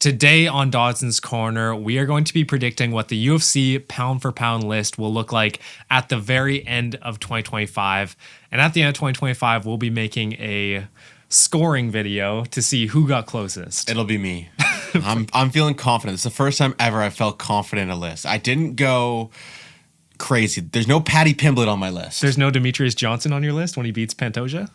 Today on Dodson's Corner, we are going to be predicting what the UFC pound for pound list will look like at the very end of 2025. And at the end of 2025, we'll be making a scoring video to see who got closest. It'll be me. I'm feeling confident. It's the first time ever I felt confident in a list. I didn't go crazy. There's no Paddy Pimblett on my list. There's no Demetrius Johnson on your list when he beats Pantoja?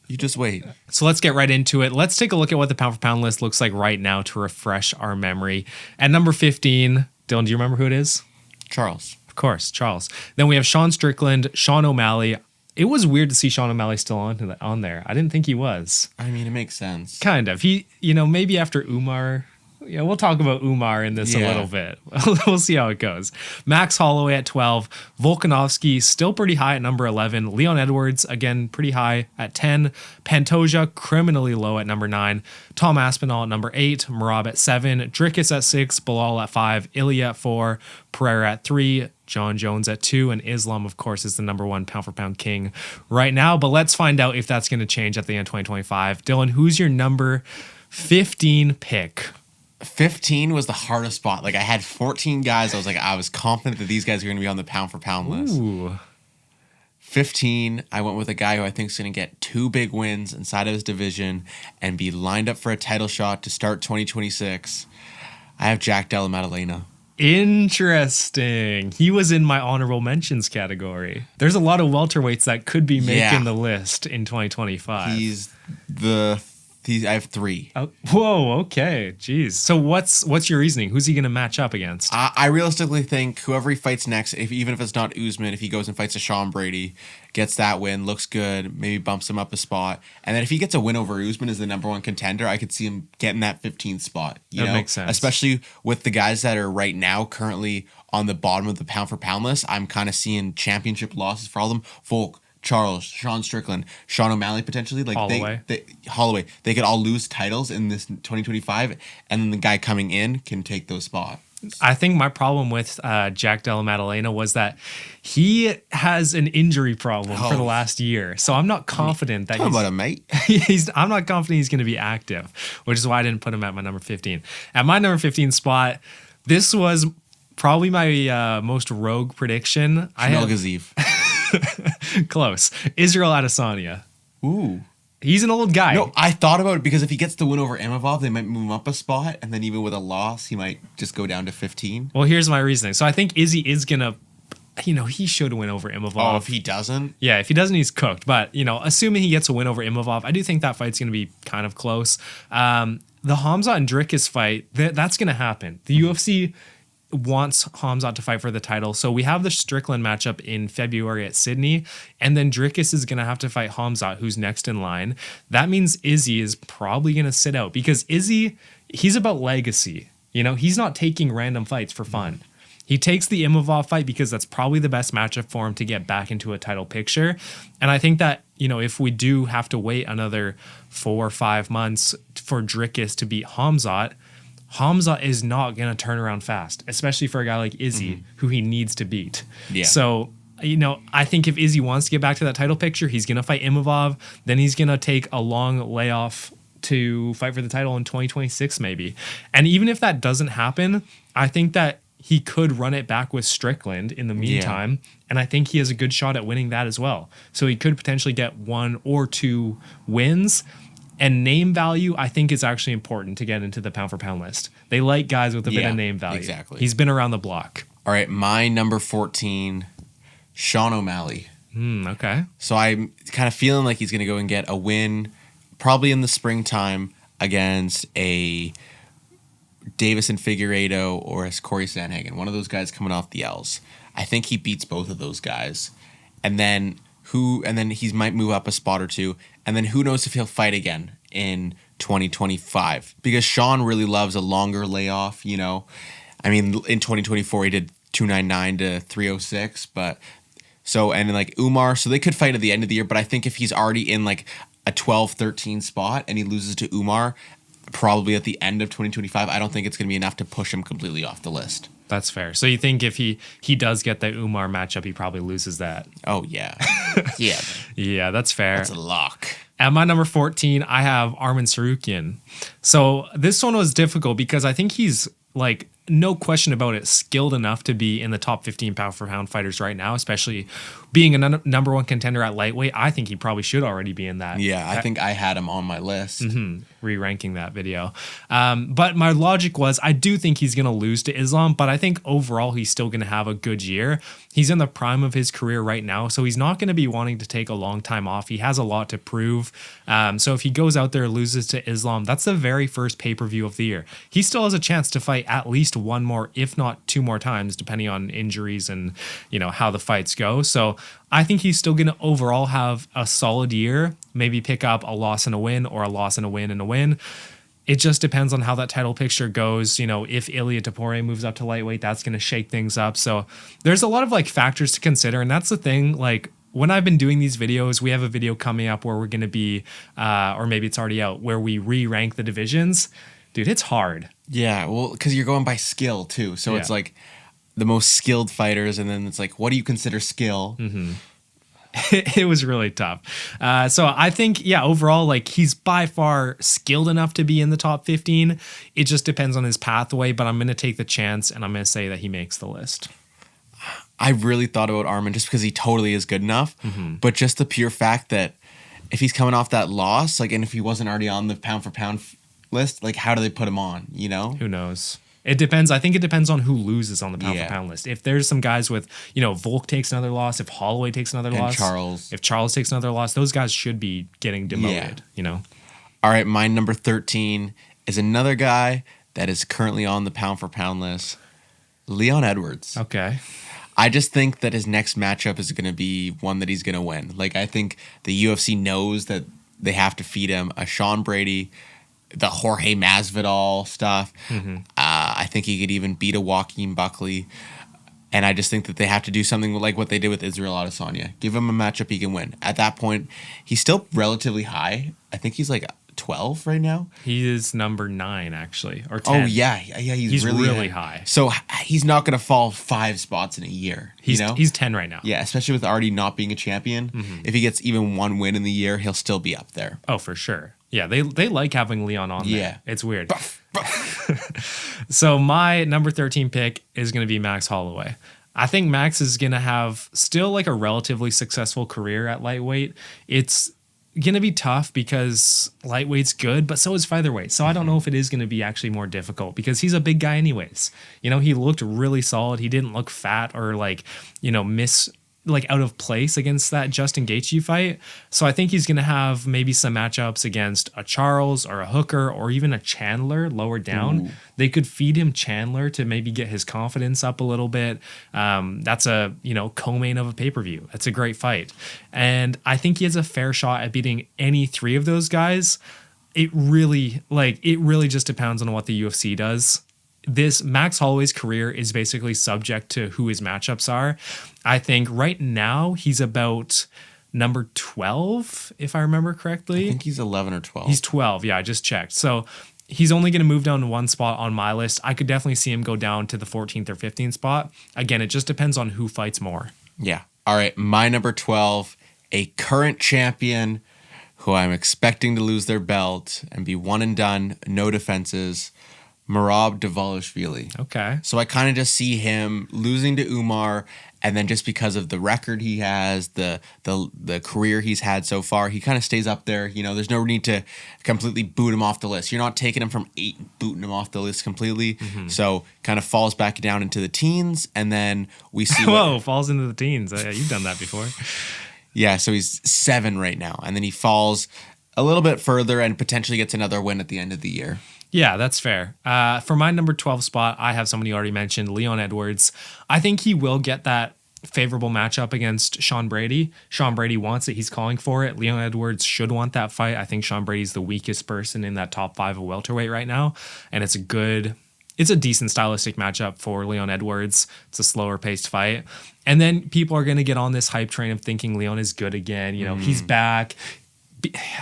You just wait. So let's get right into it. Let's take a look at what the pound for pound list looks like right now to refresh our memory. At number 15, Dylan, do you remember who it is? Charles. Of course, Charles. Then we have Sean Strickland, Sean O'Malley. It was weird to see Sean O'Malley still on there. I didn't think he was. I mean, it makes sense. Kind of. He, maybe after Umar. Yeah, we'll talk about Umar in this a little bit. We'll see how it goes. Max Holloway at 12. Volkanovski still pretty high at number 11. Leon Edwards, again, pretty high at 10. Pantoja, criminally low at number 9. Tom Aspinall at number 8. Merab at 7. Dricus at 6. Bilal at 5. Ilya at 4. Pereira at 3. John Jones at 2. And Islam, of course, is the number 1 pound for pound king right now. But let's find out if that's going to change at the end of 2025. Dylan, who's your number 15 pick? 15 was the hardest spot. Like, I had 14 guys. I was confident that these guys are going to be on the pound for pound list. Ooh. 15, I went with a guy who I think is going to get 2 big wins inside of his division and be lined up for a title shot to start 2026. I have Jack Della Maddalena. Interesting. He was in my honorable mentions category. There's a lot of welterweights that could be making the list in 2025. I have 3. Oh, whoa, okay. Jeez. So what's your reasoning? Who's he going to match up against? I realistically think whoever he fights next, even if it's not Usman, if he goes and fights a Sean Brady, gets that win, looks good, maybe bumps him up a spot. And then if he gets a win over Usman as the number 1 contender, I could see him getting that 15th spot. That makes sense. Especially with the guys that are right now currently on the bottom of the pound for pound list. I'm kind of seeing championship losses for all of them. Volk, Charles, Sean Strickland, Sean O'Malley potentially, like Holloway. They could all lose titles in this 2025, and then the guy coming in can take those spots. I think my problem with Jack Della Maddalena was that he has an injury problem for the last year, so I'm not confident that about him, mate. I'm not confident he's going to be active, which is why I didn't put him at my number 15. At my number 15 spot, this was probably my most rogue prediction. Shamil Gaziev. Close. Israel Adesanya. Ooh. He's an old guy. No, I thought about it because if he gets the win over Imavov, they might move him up a spot, and then even with a loss, he might just go down to 15. Well, here's my reasoning. So I think Izzy is going to, he should win over Imavov. Oh, if he doesn't? Yeah, if he doesn't, he's cooked. But, assuming he gets a win over Imavov, I do think that fight's going to be kind of close. The Hamzat and Dricus fight, that's going to happen. The UFC wants Hamzat to fight for the title. So we have the Strickland matchup in February at Sydney, and then Dricus is going to have to fight Hamzat, who's next in line. That means Izzy is probably going to sit out because Izzy, he's about legacy. He's not taking random fights for fun. He takes the Imavov fight because that's probably the best matchup for him to get back into a title picture. And I think that, if we do have to wait another 4 or 5 months for Dricus to beat Hamzat is not going to turn around fast, especially for a guy like Izzy, who he needs to beat. Yeah. So, I think if Izzy wants to get back to that title picture, he's going to fight Imavov. Then he's going to take a long layoff to fight for the title in 2026 maybe. And even if that doesn't happen, I think that he could run it back with Strickland in the meantime. Yeah. And I think he has a good shot at winning that as well. So he could potentially get 1 or 2 wins. And name value, I think, is actually important to get into the pound for pound list. They like guys with a bit of name value. Exactly. He's been around the block. All right, my number 14, Sean O'Malley. Okay. So I'm kind of feeling like he's going to go and get a win, probably in the springtime, against a Davison Figueiredo or a Corey Sandhagen. One of those guys coming off the L's. I think he beats both of those guys. And then he might move up a spot or 2. And then who knows if he'll fight again in 2025. Because Sean really loves a longer layoff, I mean, in 2024, he did 299 to 306. Umar, so they could fight at the end of the year. But I think if he's already in like a 12-13 spot and he loses to Umar, probably at the end of 2025, I don't think it's going to be enough to push him completely off the list. That's fair. So you think if he does get the Umar matchup, he probably loses that? Oh, yeah. Yeah. Yeah, that's fair. That's a lock. At my number 14, I have Arman Sarukian. So this one was difficult because I think he's like, no question about it, skilled enough to be in the top 15 pound for pound fighters right now, especially being a number one contender at lightweight. I think he probably should already be in that. Yeah, I think I had him on my list. Re-ranking that video. But my logic was, I do think he's going to lose to Islam, but I think overall he's still going to have a good year. He's in the prime of his career right now, so he's not going to be wanting to take a long time off. He has a lot to prove. So if he goes out there and loses to Islam, that's the very first pay-per-view of the year. He still has a chance to fight at least one more, if not two more times, depending on injuries and, you know, how the fights go. So I think he's still going to overall have a solid year, maybe pick up a loss and a win, or a loss and a win and a win. It just depends on how that title picture goes. You know, if Ilia Topuria moves up to lightweight, that's going to shake things up. So there's a lot of like factors to consider. And that's the thing, like, when I've been doing these videos, we have a video coming up where we're going to be, or maybe it's already out, where we re-rank the divisions. Dude, it's hard. Yeah, well, because you're going by skill too. So it's like the most skilled fighters, and then it's like, what do you consider skill? It was really tough. So I think, overall, like, he's by far skilled enough to be in the top 15. It just depends on his pathway, but I'm going to take the chance, and I'm going to say that he makes the list. I really thought about Arman just because he totally is good enough, but just the pure fact that if he's coming off that loss, like, and if he wasn't already on the pound for pound list, like, how do they put him on, you know? Who knows? It depends. I think it depends on who loses on the pound for pound list. If there's some guys with, you know, Volk takes another loss, if Holloway takes another loss, if Charles takes another loss, those guys should be getting demoted, you know? All right, my number 13 is another guy that is currently on the pound for pound list, Leon Edwards. Okay. I just think that his next matchup is going to be one that he's going to win. Like, I think the UFC knows that they have to feed him a Sean Brady, the Jorge Masvidal stuff. I think he could even beat a Joaquin Buckley. And I just think that they have to do something like what they did with Israel Adesanya. Give him a matchup he can win. At that point, he's still relatively high. I think he's like 12 right now. He is number 9, actually, or 10. Oh, yeah. He's really high. So he's not going to fall 5 spots in a year. He's 10 right now. Yeah, especially with already not being a champion. If he gets even one win in the year, he'll still be up there. Oh, for sure. Yeah, they like having Leon on there. Yeah. It's weird. So my number 13 pick is going to be Max Holloway. I think Max is going to have still like a relatively successful career at lightweight. It's going to be tough because lightweight's good, but so is featherweight. So I don't know if it is going to be actually more difficult because he's a big guy anyways. You know, he looked really solid. He didn't look fat or like, you know, out of place against that Justin Gaethje fight. So I think he's going to have maybe some matchups against a Charles or a Hooker or even a Chandler lower down. Ooh. They could feed him Chandler to maybe get his confidence up a little bit. That's a, you know, co-main of a pay-per-view. That's a great fight. And I think he has a fair shot at beating any 3 of those guys. It really just depends on what the UFC does. This Max Holloway's career is basically subject to who his matchups are. I think right now he's about number 12, if I remember correctly. I think he's 11 or 12. He's 12. Yeah, I just checked. So he's only going to move down to one spot on my list. I could definitely see him go down to the 14th or 15th spot. Again, it just depends on who fights more. Yeah. All right. My number 12, a current champion who I'm expecting to lose their belt and be one and done, no defenses, Merab Dvalishvili. Okay. So I kind of just see him losing to Umar, and then just because of the record he has, the career he's had so far, he kind of stays up there. You know, there's no need to completely boot him off the list. You're not taking him from 8, booting him off the list completely. So kind of falls back down into the teens, and then we see falls into the teens. You've done that before. Yeah, so he's 7 right now, and then he falls a little bit further and potentially gets another win at the end of the year. Yeah, that's fair. For my number 12 spot, I have someone you already mentioned, Leon Edwards. I think he will get that favorable matchup against Sean Brady. Sean Brady wants it. He's calling for it. Leon Edwards should want that fight. I think Sean Brady's the weakest person in that top 5 of welterweight right now. And it's a decent stylistic matchup for Leon Edwards. It's a slower paced fight. And then people are going to get on this hype train of thinking Leon is good again. You know, he's back.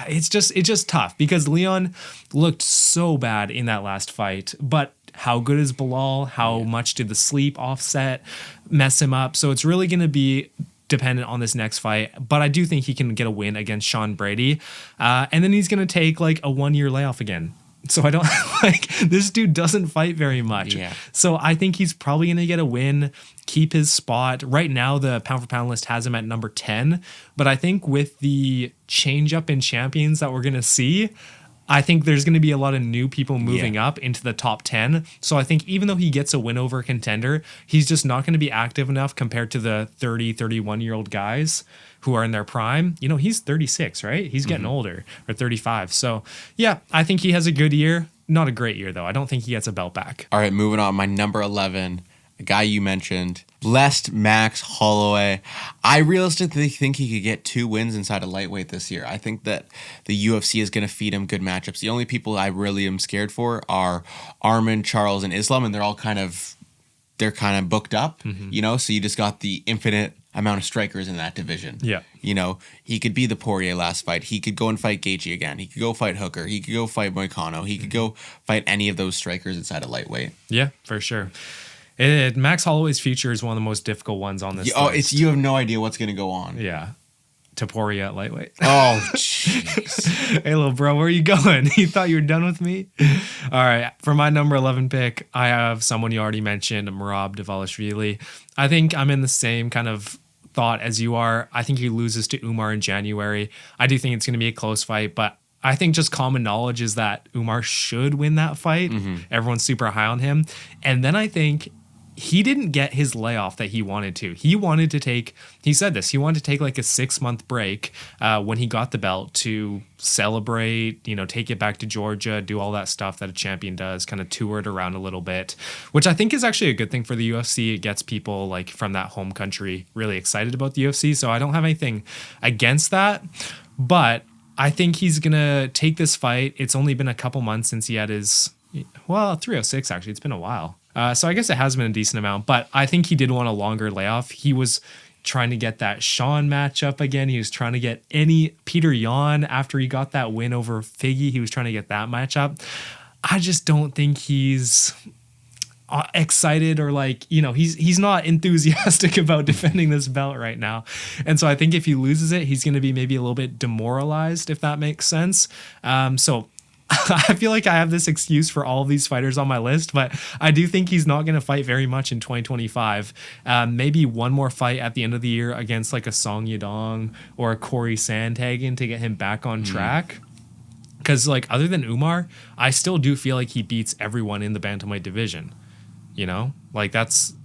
It's just tough because Leon looked so bad in that last fight, but how good is Bilal? How much did the sleep offset mess him up? So it's really going to be dependent on this next fight, but I do think he can get a win against Sean Brady. And then he's going to take like a 1-year layoff again. So I don't like this dude doesn't fight very much. Yeah. So I think he's probably going to get a win, keep his spot. Right now, the pound for pound list has him at number 10. But I think with the change up in champions that we're going to see, I think there's going to be a lot of new people moving up into the top 10. So I think even though he gets a win over a contender, he's just not going to be active enough compared to the 30, 31-year-old guys who are in their prime. You know, he's 36, right? He's getting older, or 35. So yeah, I think he has a good year. Not a great year, though. I don't think he gets a belt back. All right, moving on. My number 11, a guy you mentioned, blessed Max Holloway. I realistically think he could get 2 wins inside of lightweight this year. I think that the UFC is going to feed him good matchups. The only people I really am scared for are Arman, Charles, and Islam, and they're kind of booked up, you know? So you just got the infinite amount of strikers in that division. Yeah. You know, he could be the Poirier last fight. He could go and fight Gaethje again. He could go fight Hooker. He could go fight Moicano. He could go fight any of those strikers inside of lightweight. Yeah, for sure. Max Holloway's future is one of the most difficult ones on this list. You have no idea what's going to go on. Yeah. To Poirier at lightweight. Oh, jeez. Hey, little bro, where are you going? You thought you were done with me? All right. For my number 11 pick, I have someone you already mentioned, Merab Dvalishvili. I think I'm in the same kind of thought as you are. I think he loses to Umar in January. I do think it's going to be a close fight, but I think just common knowledge is that Umar should win that fight. Everyone's super high on him. And then I think he didn't get his layoff that he wanted to. He wanted to take, he said this, he wanted to take like a 6-month break when he got the belt to celebrate, you know, take it back to Georgia, do all that stuff that a champion does, kind of tour it around a little bit, which I think is actually a good thing for the UFC. It gets people like from that home country really excited about the UFC. So I don't have anything against that, but I think he's going to take this fight. It's only been a couple months since he had his, 306 actually. It's been a while. So I guess it has been a decent amount, but I think he did want a longer layoff. He was trying to get that Sean matchup again. He was trying to get Peter Yan after he got that win over Figgy. He was trying to get that matchup. I just don't think he's excited or like, you know, he's not enthusiastic about defending this belt right now. And so I think if he loses it, he's going to be maybe a little bit demoralized, if that makes sense. So I feel like I have this excuse for all of these fighters on my list, but I do think he's not going to fight very much in 2025. Maybe one more fight at the end of the year against like a Song Yadong or a Corey Sandhagen to get him back on track. Because like other than Umar, I still do feel like he beats everyone in the bantamweight division. You know, like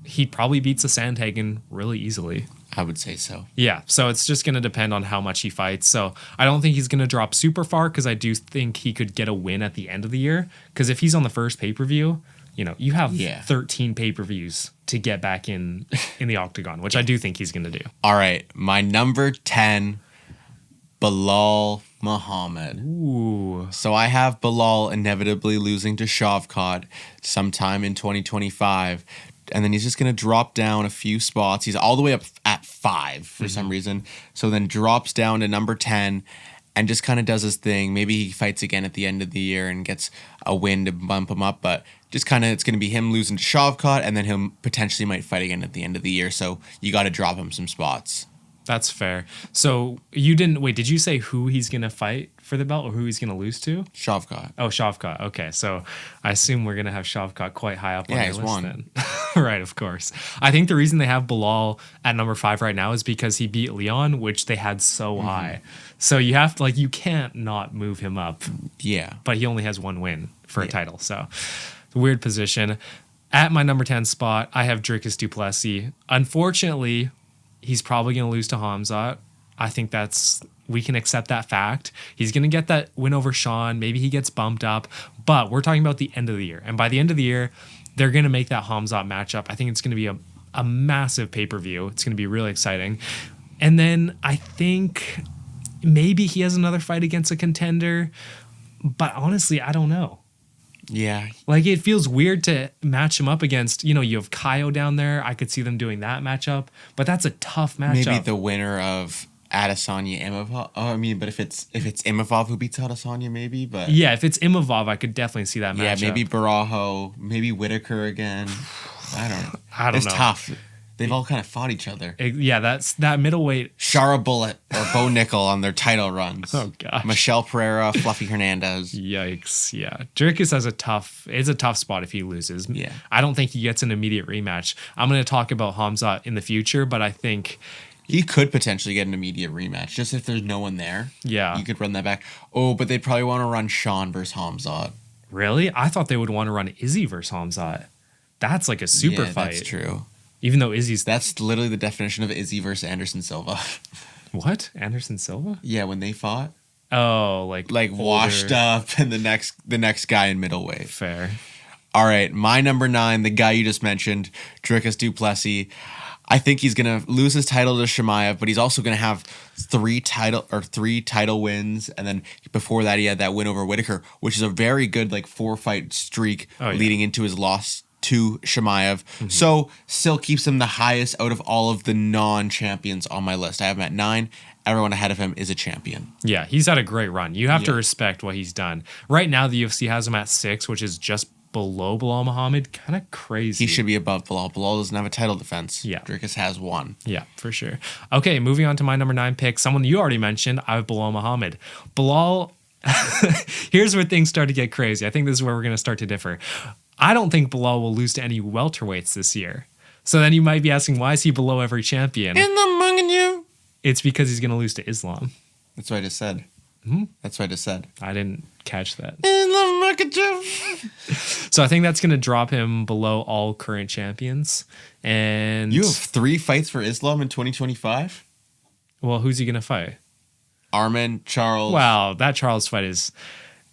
he probably beats a Sandhagen really easily. I would say so. Yeah, so it's just going to depend on how much he fights. So I don't think he's going to drop super far because I do think he could get a win at the end of the year. Because if he's on the first pay-per-view, you know, you have 13 pay-per-views to get back in the octagon, which I do think he's going to do. All right, my number 10, Bilal Muhammad. Ooh. So I have Bilal inevitably losing to Shavkat sometime in 2025. And then he's just going to drop down a few spots. He's all the way up at 5 for some reason. So then drops down to number 10 and just kind of does his thing. Maybe he fights again at the end of the year and gets a win to bump him up. But just kind of it's going to be him losing to Shavkat, and then him potentially might fight again at the end of the year. So you got to drop him some spots. That's fair. So you didn't wait. Did you say who he's gonna fight for the belt or who he's gonna lose to? Shavkat. Oh, Shavkat. Okay, so I assume we're gonna have Shavkat quite high up on your list won. then. Right, of course. I think the reason they have Bilal at number 5 right now is because he beat Leon, which they had so high. So you have to you can't not move him up. Yeah. But he only has one win for a title, so it's a weird position. At my number 10 spot, I have Dricus du Plessis. Unfortunately, he's probably going to lose to Hamzat. I think we can accept that fact. He's going to get that win over Sean. Maybe he gets bumped up, but we're talking about the end of the year. And by the end of the year, they're going to make that Hamzat matchup. I think it's going to be a massive pay-per-view. It's going to be really exciting. And then I think maybe he has another fight against a contender, but honestly, I don't know. Yeah. Like, it feels weird to match him up against, you have Kaio down there. I could see them doing that matchup, but that's a tough matchup. Maybe the winner of Adesanya Imavov. Oh, I mean, but if it's Imavov who beats Adesanya, maybe. But yeah, if it's Imavov, I could definitely see that matchup. Yeah, maybe Barajo, maybe Whitaker again. I don't know. I don't know. It's tough. They've all kind of fought each other. Yeah, that's that middleweight. Shara Bullet or Bo Nickel on their title runs. Oh gosh. Michelle Pereira, Fluffy Hernandez. Yikes. Yeah. Dricus has it's a tough spot if he loses. Yeah. I don't think he gets an immediate rematch. I'm going to talk about Hamzat in the future, but I think he could potentially get an immediate rematch just if there's no one there. Yeah. You could run that back. Oh, but they'd probably want to run Sean versus Hamzat. Really? I thought they would want to run Izzy versus Hamzat. That's like a super fight. That's true. Even though Izzy's... That's literally the definition of Izzy versus Anderson Silva. What? Anderson Silva? Yeah, when they fought. Oh, like washed up and the next guy in middleweight. Fair. All right, my number 9, the guy you just mentioned, Dricus du Plessis. I think he's gonna lose his title to Chimaev, but he's also gonna have 3 title wins, and then before that he had that win over Whitaker, which is a very good 4-fight streak leading into his loss to Chimaev. Mm-hmm. So still keeps him the highest out of all of the non-champions on my list. I have him at 9. Everyone ahead of him is a champion. Yeah, he's had a great run. You have to respect what he's done. Right now, the UFC has him at 6, which is just below Bilal Muhammad. Kind of crazy. He should be above Bilal. Bilal doesn't have a title defense. Yeah. Dricus has one. Yeah, for sure. Okay, moving on to my number 9 pick. Someone you already mentioned, I have Bilal Muhammad. Bilal, here's where things start to get crazy. I think this is where we're going to start to differ. I don't think Bilal will lose to any welterweights this year. So then you might be asking, why is he below every champion? It's because he's going to lose to Islam. That's what I just said. Mm-hmm. That's what I just said. I didn't catch that. So I think that's going to drop him below all current champions. And you have 3 fights for Islam in 2025? Well, who's he going to fight? Arman, Charles. Wow, that Charles fight is...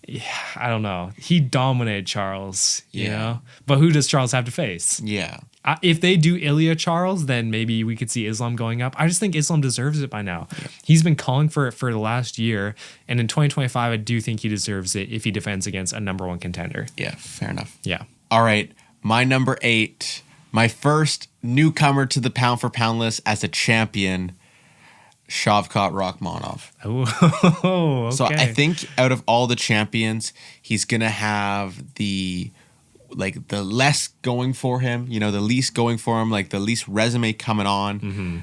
Yeah, I don't know. He dominated Charles, you know? But who does Charles have to face? Yeah. If they do Ilya Charles, then maybe we could see Islam going up. I just think Islam deserves it by now. Yeah. He's been calling for it for the last year. And in 2025, I do think he deserves it if he defends against a number 1 contender. Yeah, fair enough. Yeah. All right. My number 8, my first newcomer to the pound for pound list as a champion, Shavkat Rakhmonov. Oh, okay. So I think out of all the champions, he's going to have the less going for him, the least going for him, the least resume coming on. Mm-hmm.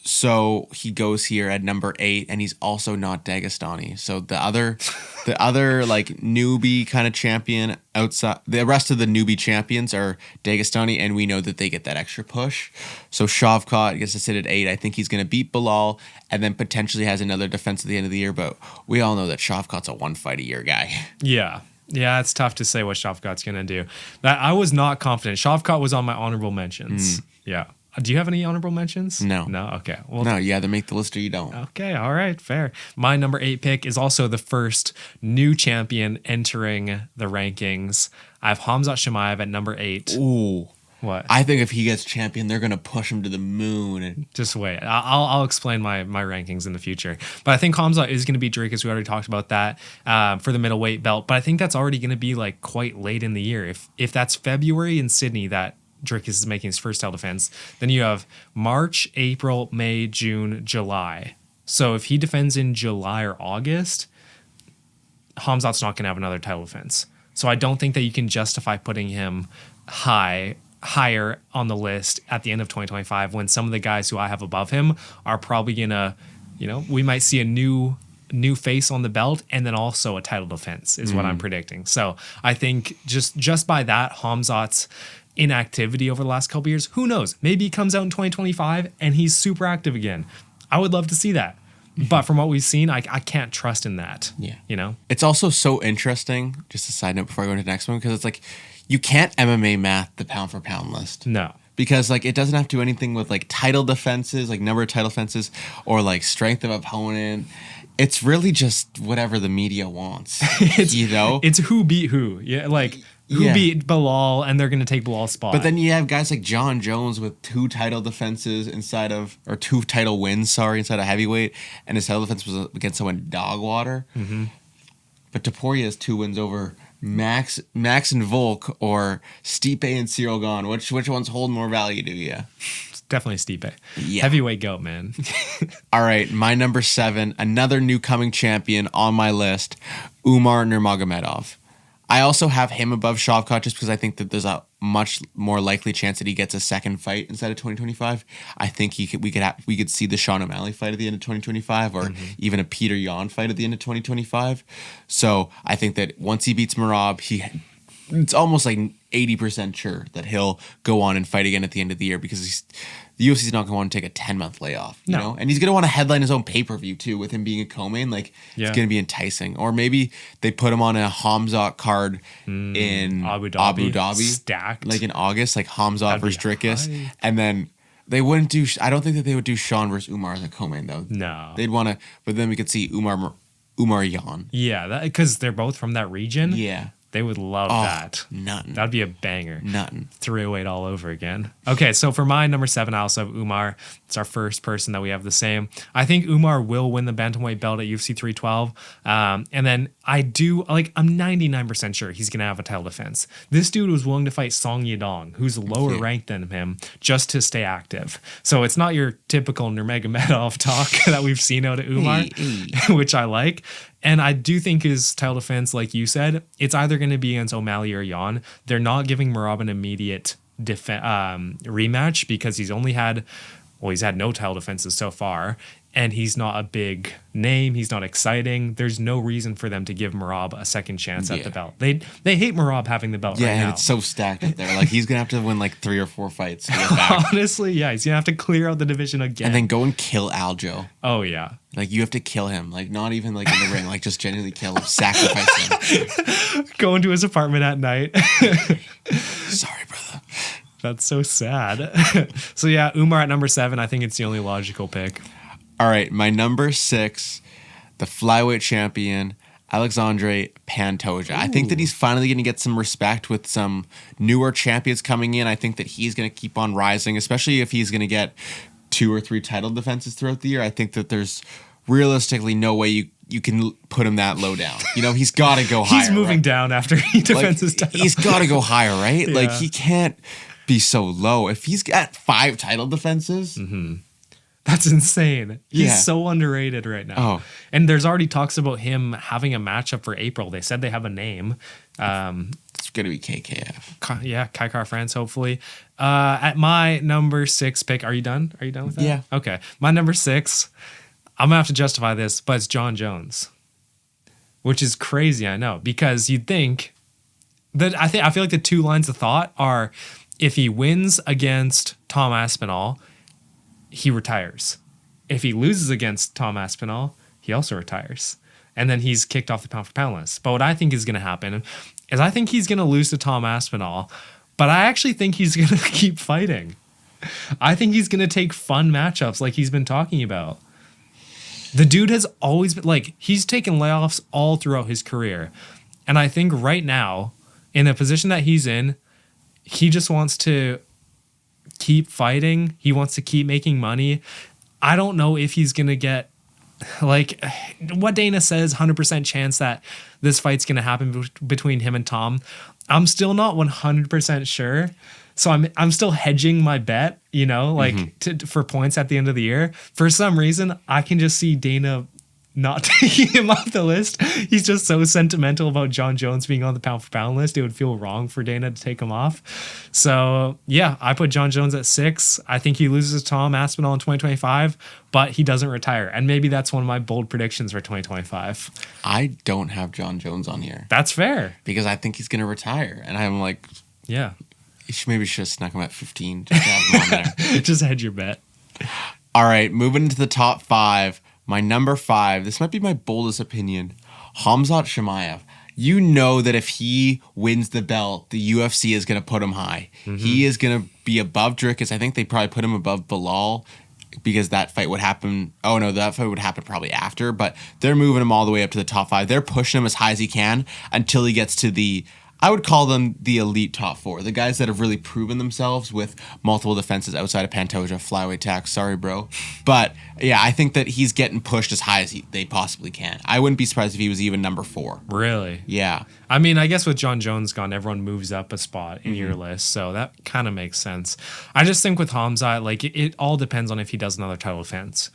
So he goes here at number 8, and he's also not Dagestani. So the other newbie kind of champion outside, the rest of the newbie champions are Dagestani, and we know that they get that extra push. So Shavkat gets to sit at 8. I think he's going to beat Bilal, and then potentially has another defense at the end of the year. But we all know that Shavkat's a 1-fight-a-year guy. Yeah. Yeah, it's tough to say what Shavkat's going to do. That I was not confident. Shavkat was on my honorable mentions. Yeah. Do you have any honorable mentions? No. No? Okay. Well, no, you either make the list or you don't. Okay, all right, fair. My number 8 pick is also the first new champion entering the rankings. I have Hamzat Chimaev at number 8. Ooh. What? I think if he gets champion, they're going to push him to the moon. Just wait. I'll explain my rankings in the future. But I think Hamzat is going to be Dricus. We already talked about that for the middleweight belt. But I think that's already going to be quite late in the year. If that's February in Sydney that Dricus is making his first title defense, then you have March, April, May, June, July. So if he defends in July or August, Hamzat's not going to have another title defense. So I don't think that you can justify putting him higher on the list at the end of 2025 when some of the guys who I have above him are probably going to, we might see a new face on the belt and then also a title defense is what I'm predicting. So I think just by that, Hamzat's inactivity over the last couple years, who knows? Maybe he comes out in 2025 and he's super active again. I would love to see that. But from what we've seen, I can't trust in that. Yeah. It's also so interesting, just a side note before I go into the next one, because it's you can't MMA math the pound for pound list. No. Because it doesn't have to do anything with title defenses, number of title defenses, or strength of opponent. It's really just whatever the media wants. It's who beat who. Yeah, who beat Bilal, and they're going to take Bilal's spot. But then you have guys like John Jones with 2 title defenses or 2 title wins, inside of heavyweight, and his title defense was against someone dog water. Mm-hmm. But Topuria has 2 wins over Max and Volk, or Stipe and Cyril Gane. Which one's holding more value to you? It's definitely Stipe. Yeah. Heavyweight goat, man. All right, my number 7, another new coming champion on my list, Umar Nurmagomedov. I also have him above Shavkat just because I think that there's a much more likely chance that he gets a second fight inside of 2025. I think we could see the Sean O'Malley fight at the end of 2025 or even a Peter Yan fight at the end of 2025. So I think that once he beats Merab, it's almost like 80% sure that he'll go on and fight again at the end of the year because the UFC's not going to want to take a 10-month layoff, you know? And he's going to want to headline his own pay-per-view too with him being a co-main. Like, it's going to be enticing. Or maybe they put him on a Hamzat card in Abu Dhabi. Stacked. Like in August, like Hamzat versus Dricus. And then they wouldn't do, I don't think that they would do Sean versus Umar as a co-main though. No. They'd want to, but then we could see Umar Yan. Yeah, because they're both from that region. Yeah. They would love that. Nothing. That'd be a banger. Nothing. 308 all over again. Okay, so for my number 7, I also have Umar. It's our first person that we have the same. I think Umar will win the bantamweight belt at UFC 312. And then I'm 99% sure he's going to have a title defense. This dude was willing to fight Song Yadong, who's lower ranked than him, just to stay active. So it's not your typical Nurmagomedov talk that we've seen out of Umar, which I like. And I do think his title defense, like you said, it's either going to be against O'Malley or Yan. They're not giving Merab an immediate rematch because he's had no title defenses so far. And he's not a big name. He's not exciting. There's no reason for them to give Merab a second chance at the belt. They hate Merab having the belt right now. Yeah, and it's so stacked up there. Like, he's going to have to win like 3 or 4 fights to get back. Honestly, yeah. He's going to have to clear out the division again. And then go and kill Aljo. Oh, yeah. Like, you have to kill him. Like, not even like in the ring. Like, just genuinely kill him. Sacrifice him. Go into his apartment at night. Sorry, brother. That's so sad. So, yeah, Umar at number 7. I think it's the only logical pick. All right, my number 6, the flyweight champion, Alexandre Pantoja. I think that he's finally going to get some respect with some newer champions coming in. I think that he's going to keep on rising, especially if he's going to get 2 or 3 title defenses throughout the year. I think that there's realistically no way you can put him that low down. You know, he's got to go higher. He's moving down after he defends his title. He's got to go higher, right? Yeah. Like, he can't be so low. If he's got 5 title defenses... That's insane. He's so underrated right now. Oh. And there's already talks about him having a matchup for April. They said they have a name. It's going to be KKF. Yeah, Kai France, hopefully. At my number 6 pick, are you done? Are you done with that? Yeah. Okay. My number 6, I'm going to have to justify this, but it's John Jones. Which is crazy, I know. Because you'd think that I feel like the 2 lines of thought are if he wins against Tom Aspinall, he retires. If he loses against Tom Aspinall, he also retires. And then he's kicked off the pound for pound list. But what I think is going to happen is I think he's going to lose to Tom Aspinall, but I actually think he's going to keep fighting. I think he's going to take fun matchups like he's been talking about. The dude has always been like, he's taken layoffs all throughout his career. And I think right now, in the position that he's in, he just wants to keep fighting. He wants to keep making money. I don't know if he's going to get, like, what Dana says, 100% chance that this fight's going to happen between him and Tom. I'm still not 100% sure. So I'm still hedging my bet, you know, like for points at the end of the year. For some reason, I can just see Dana not taking him off the list. He's just so sentimental about John Jones being on the pound for pound list. It would feel wrong for Dana to take him off. So yeah, I put John Jones at 6. I think he loses to Tom Aspinall in 2025, but he doesn't retire. And maybe that's one of my bold predictions for 2025. I don't have John Jones on here. That's fair. Because I think he's going to retire. And I'm like, yeah, maybe should have snuck him at 15 just to have him on there. Just hedge your bet. All right, moving into the top 5. My number 5, this might be my boldest opinion, Khamzat Chimaev. You know that if he wins the belt, the UFC is going to put him high. He is going to be above Dricus. I think they probably put him above Bilal because that fight would happen. Oh, no, that fight would happen probably after. But they're moving him all the way up to the top 5. They're pushing him as high as he can until he gets to the... I would call them the elite top 4, the guys that have really proven themselves with multiple defenses outside of Pantoja, flyweight tax. Sorry, bro. But yeah, I think that he's getting pushed as high as they possibly can. I wouldn't be surprised if he was even number 4. Really? Yeah. I mean, I guess with John Jones gone, everyone moves up a spot in your list, so that kind of makes sense. I just think with Khamzat, like it all depends on if he does another title defense.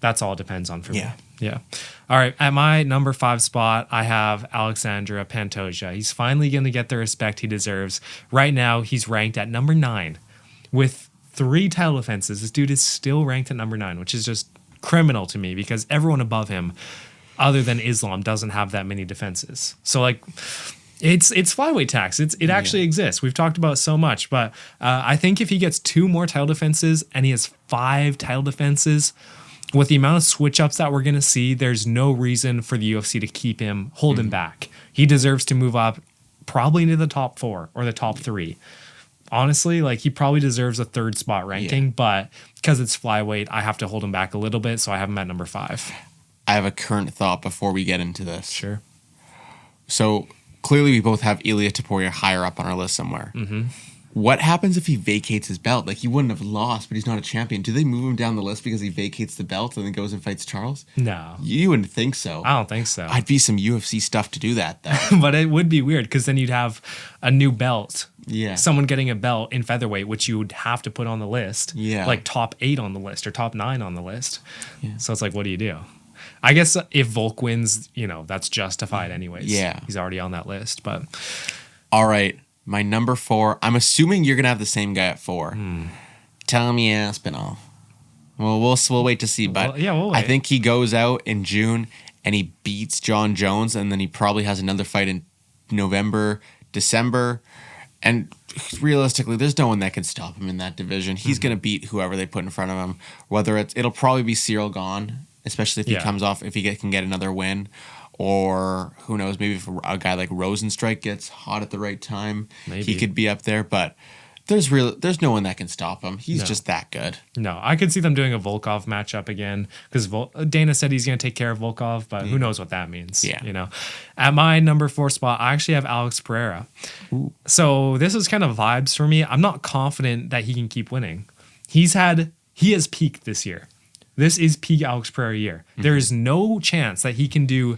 That's all it depends on for me. Yeah. Yeah. All right. At my number 5 spot, I have Alexandra Pantoja. He's finally going to get the respect he deserves. Right now, he's ranked at number 9 with 3 title defenses. This dude is still ranked at number 9, which is just criminal to me because everyone above him, other than Islam, doesn't have that many defenses. So like, it's flyweight tax. It actually exists. We've talked about it so much, but I think if he gets 2 more title defenses and he has 5 title defenses, with the amount of switch ups that we're going to see, there's no reason for the UFC to keep him, hold him back. He deserves to move up probably into the top 4 or the top 3. Honestly, like he probably deserves a 3rd spot ranking, but because it's flyweight, I have to hold him back a little bit. So I have him at number 5. I have a current thought before we get into this. Sure. So clearly we both have Ilia Topuria higher up on our list somewhere. Mm-hmm. What happens if he vacates his belt? Like, he wouldn't have lost, but he's not a champion. Do they move him down the list because he vacates the belt and then goes and fights Charles? No. You wouldn't think so. I don't think so. I'd be some UFC stuff to do that, though. But it would be weird because then you'd have a new belt. Yeah. Someone getting a belt in featherweight, which you would have to put on the list. Yeah. Like top 8 on the list or top 9 on the list. Yeah. So it's like, what do you do? I guess if Volk wins, that's justified anyways. Yeah. He's already on that list, but. All right. My number 4, I'm assuming you're going to have the same guy at 4. Tommy Aspinall. Well, we'll wait to see, but we'll wait. I think he goes out in June and he beats John Jones, and then he probably has another fight in November, December, and realistically, there's no one that can stop him in that division. He's going to beat whoever they put in front of him, whether it'll probably be Cyril Gane, especially if he comes off, if he can get another win. Or who knows, maybe if a guy like Rosenstrike gets hot at the right time, he could be up there. But there's no one that can stop him. He's just that good. No, I could see them doing a Volkov matchup again because Dana said he's going to take care of Volkov, but who knows what that means. Yeah. At my number 4 spot, I actually have Alex Pereira. Ooh. So this is kind of vibes for me. I'm not confident that he can keep winning. He has peaked this year. This is peak Alex Pereira year. Mm-hmm. There is no chance that he can do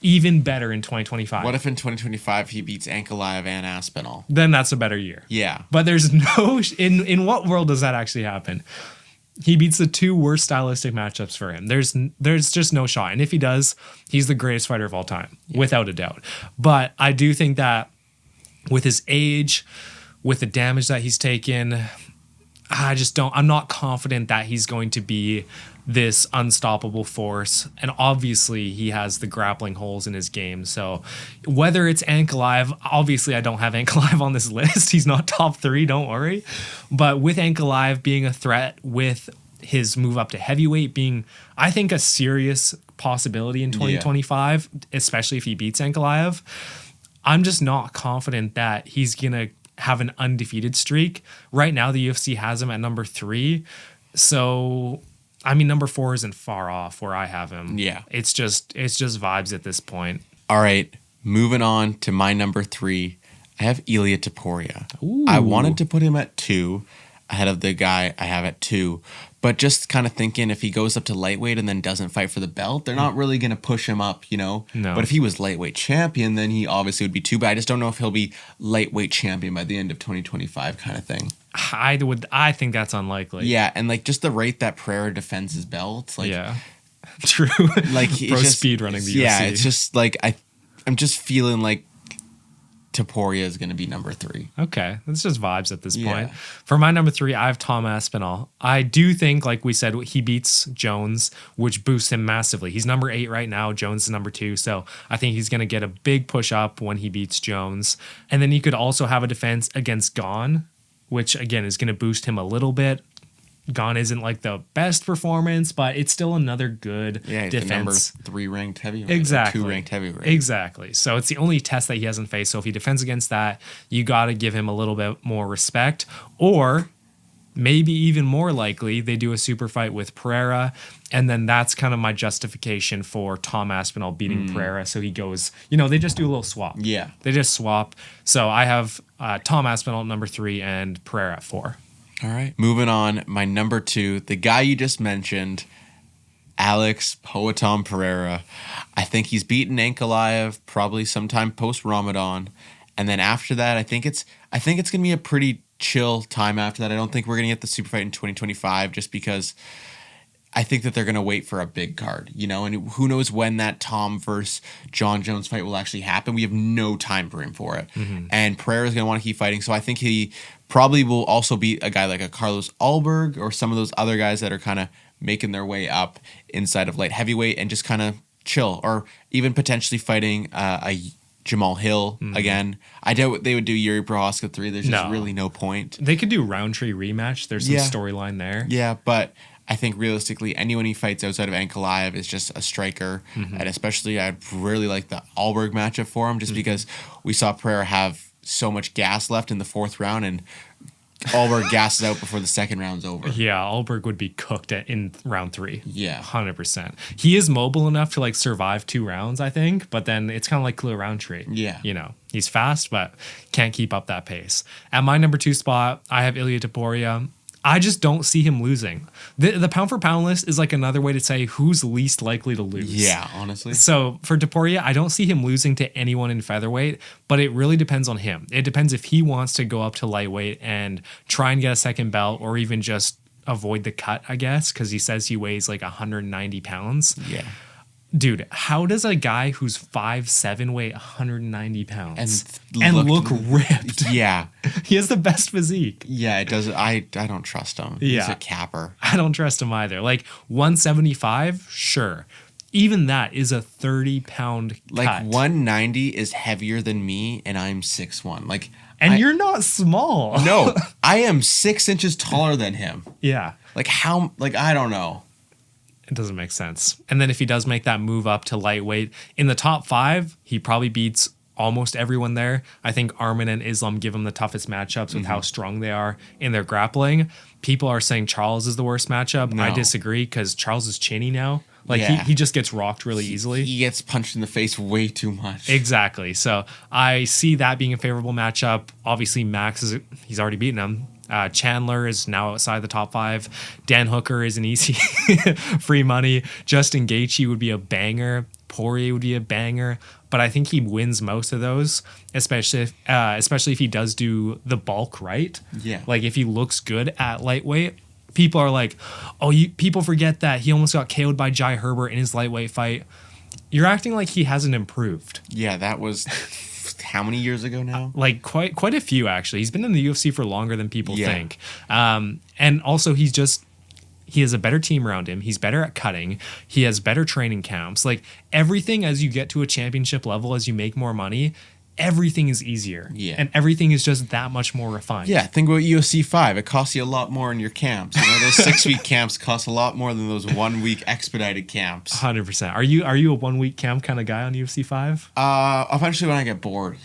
even better in 2025. What if in 2025 he beats Ankalaev and Aspinall? Then that's a better year. Yeah. But there's no... In what world does that actually happen? He beats the 2 worst stylistic matchups for him. There's just no shot. And if he does, he's the greatest fighter of all time, without a doubt. But I do think that with his age, with the damage that he's taken, I'm not confident that he's going to be this unstoppable force. And obviously he has the grappling holes in his game. So whether it's Ankalaev, obviously I don't have Ankalaev on this list. He's not top 3, don't worry. But with Ankalaev being a threat, with his move up to heavyweight being, I think, a serious possibility in 2025, especially if he beats Ankalaev, I'm just not confident that he's going to have an undefeated streak. Right now, the UFC has him at number 3. So, I mean, number 4 isn't far off where I have him. Yeah. It's just vibes at this point. All right. Moving on to my number 3. I have Ilia Topuria. Ooh. I wanted to put him at 2 ahead of the guy I have at 2. But just kind of thinking if he goes up to lightweight and then doesn't fight for the belt, they're not really going to push him up, No. But if he was lightweight champion, then he obviously would be 2. But I just don't know if he'll be lightweight champion by the end of 2025 kind of thing. I think that's unlikely. Yeah, and like just the rate that Pereira defends his belt. Like, yeah. True. Like Bro, speed running the UFC. Yeah, it's just like I'm just feeling like Topuria is going to be number 3. Okay. That's just vibes at this point. For my number 3, I have Tom Aspinall. I do think, like we said, he beats Jones, which boosts him massively. He's number 8 right now. Jones is number 2. So I think he's going to get a big push up when he beats Jones. And then he could also have a defense against Gane, which, again, is going to boost him a little bit. Gane isn't like the best performance, but it's still another good defense. The number 3 ranked heavyweight. Exactly. 2 ranked heavyweight. Exactly. So it's the only test that he hasn't faced. So if he defends against that, you got to give him a little bit more respect. Or maybe even more likely, they do a super fight with Pereira. And then that's kind of my justification for Tom Aspinall beating Pereira. So he goes, they just do a little swap. Yeah. They just swap. So I have Tom Aspinall at number 3 and Pereira at 4. All right. Moving on, my number 2, the guy you just mentioned, Alex Poatan Pereira. I think he's beaten Ankalaev probably sometime post-Ramadan. And then after that, I think it's going to be a pretty chill time after that. I don't think we're going to get the super fight in 2025 just because I think that they're going to wait for a big card, and who knows when that Tom versus John Jones fight will actually happen. We have no time frame for it. And Pereira is going to want to keep fighting. So I think he probably will also beat a guy like a Carlos Alberg or some of those other guys that are kind of making their way up inside of light heavyweight and just kind of chill, or even potentially fighting a Jamal Hill again. I doubt they would do Yuri Prohaska 3. There's just really no point. They could do Roundtree rematch. There's some storyline there. Yeah, but I think realistically, anyone he fights outside of Ankalaev is just a striker. And especially, I'd really like the Alberg matchup for him, just because we saw Pereira have so much gas left in the 4th round, and Alberg gasses out before the 2nd round's over. Yeah, Alberg would be cooked in round 3. Yeah. 100%. He is mobile enough to like survive 2 rounds, I think, but then it's kind of like Khalil Roundtree. Yeah. He's fast, but can't keep up that pace. At my number 2 spot, I have Ilia Topuria. I just don't see him losing. The pound for pound list is like another way to say who's least likely to lose. Yeah, honestly. So for Topuria, I don't see him losing to anyone in featherweight, but it really depends on him. It depends if he wants to go up to lightweight and try and get a second belt, or even just avoid the cut, I guess, because he says he weighs like 190 pounds. Yeah. Dude, how does a guy who's 5'7" weigh 190 pounds and look ripped? Yeah. He has the best physique. Yeah, it does. I don't trust him. He's a capper. I don't trust him either. Like 175, sure. Even that is a 30-pound like cut. 190 is heavier than me, and I'm 6'1". Like, and you're not small. No, I am 6 inches taller than him. Yeah. Like how? Like I don't know. It doesn't make sense. And then if he does make that move up to lightweight, in the top 5, he probably beats almost everyone there. I think Arman and Islam give him the toughest matchups with how strong they are in their grappling. People are saying Charles is the worst matchup. No. I disagree, because Charles is chinny now. Like he just gets rocked really easily. He gets punched in the face way too much. Exactly. So I see that being a favorable matchup. Obviously, Max he's already beaten him. Chandler is now outside the top 5. Dan Hooker is an easy free money. Justin Gaethje would be a banger. Poirier would be a banger. But I think he wins most of those, especially if he does do the bulk right. Yeah. Like if he looks good at lightweight, people are like, people forget that he almost got KO'd by Jai Herbert in his lightweight fight. You're acting like he hasn't improved. Yeah, that was how many years ago now? Like quite a few, actually. He's been in the UFC for longer than people think. And also he has a better team around him. He's better at cutting. He has better training camps. Like everything, as you get to a championship level, as you make more money, everything is easier. Yeah. And everything is just that much more refined. Yeah, think about UFC 5. It costs you a lot more in your camps. Those 6-week camps cost a lot more than those 1-week expedited camps. 100%. Are you a 1-week camp kind of guy on UFC 5? Eventually when I get bored,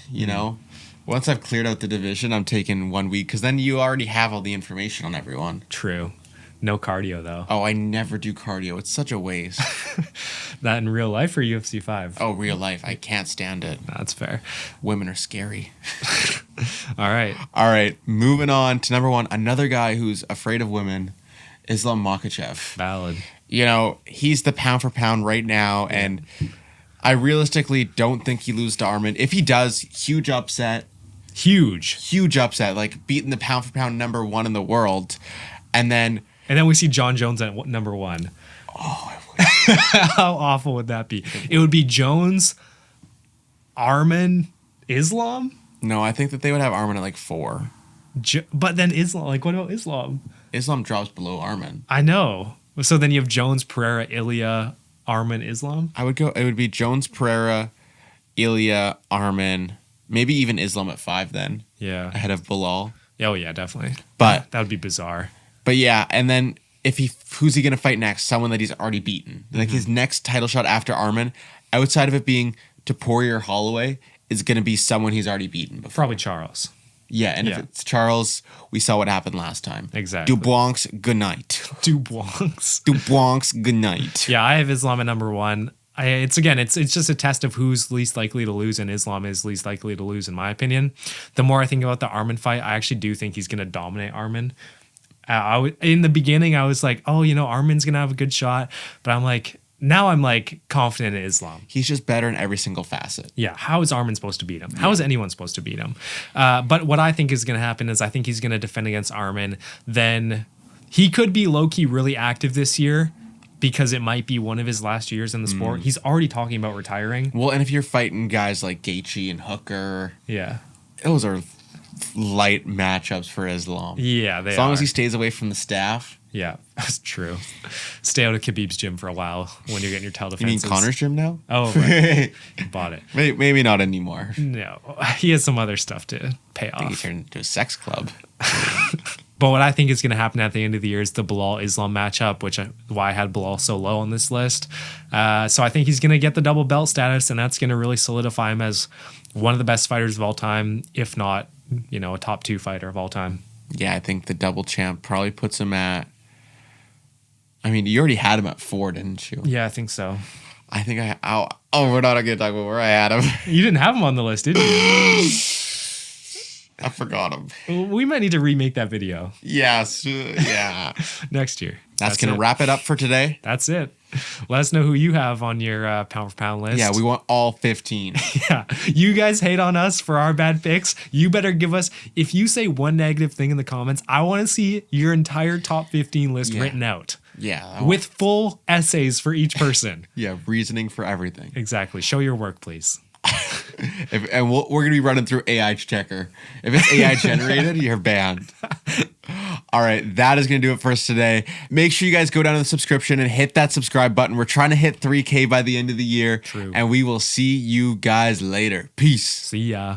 Once I've cleared out the division, I'm taking 1 week, because then you already have all the information on everyone. True. No cardio, though. Oh, I never do cardio. It's such a waste. That in real life or UFC 5? Oh, real life. I can't stand it. That's fair. Women are scary. All right. Moving on to number 1. Another guy who's afraid of women, Islam Makhachev. Valid. He's the pound for pound right now, and I realistically don't think he loses to Arman. If he does, huge upset. Huge upset. Like beating the pound for pound number 1 in the world. And then we see John Jones at number 1. Oh, how awful would that be? It would be Jones, Arman, Islam? No, I think that they would have Arman at like 4. But then Islam, like what about Islam? Islam drops below Arman. I know. So then you have Jones, Pereira, Ilia, Arman, Islam? It would be Jones, Pereira, Ilia, Arman, maybe even Islam at 5 then. Yeah. Ahead of Bilal. Oh yeah, definitely. But that would be bizarre. But yeah, and then who's he gonna fight next? Someone that he's already beaten. Like his next title shot after Arman, outside of it being to Poirier or Holloway, is gonna be someone he's already beaten before. Probably Charles. Yeah, and if it's Charles, we saw what happened last time. Exactly. Dubois, good night. Dubois, good night. Yeah, I have Islam at number 1. It's just a test of who's least likely to lose, and Islam is least likely to lose, in my opinion. The more I think about the Arman fight, I actually do think he's going to dominate Arman. In the beginning, I was like, Arman's going to have a good shot. But now I'm confident in Islam. He's just better in every single facet. Yeah. How is Arman supposed to beat him? How is anyone supposed to beat him? But what I think is going to happen is I think he's going to defend against Arman. Then he could be low-key really active this year. because it might be one of his last years in the sport. He's already talking about retiring. Well, and if you're fighting guys like Gaethje and Hooker, Yeah. those are light matchups for Islam. Yeah, they As long are. as he stays away from the staff. Yeah, that's true. Stay out of Khabib's gym for a while when you're getting your tail You mean defenses. Connor's gym now? Oh, right. Bought it. Maybe not anymore. No, he has some other stuff to pay I think he off. turned into a sex club. But what I think is going to happen at the end of the year is the Bilal Islam matchup, why I had Bilal so low on this list. So I think he's going to get the double belt status, and that's going to really solidify him as one of the best fighters of all time, if not, a top 2 fighter of all time. Yeah, I think the double champ probably puts him at. I mean, you already had him at 4, didn't you? Yeah, I think so. I think we're not going to talk about where I had him. You didn't have him on the list, did you? I forgot him. We might need to remake that video Yes. Yeah. next year. That's going it. to wrap it up for today. That's it. Let us know who you have on your pound for pound list. Yeah, we want all 15. Yeah. You guys hate on us for our bad picks. You better give us, if you say one negative thing in the comments, I want to see your entire top 15 list written out. Yeah. With full essays for each person. Yeah, reasoning for everything. Exactly. Show your work, please. We're going to be running through AI checker. If it's AI generated, you're banned. All right, that is going to do it for us today. Make sure you guys go down to the subscription and hit that subscribe button. We're trying to hit 3K by the end of the year. True. And we will see you guys later. Peace. See ya.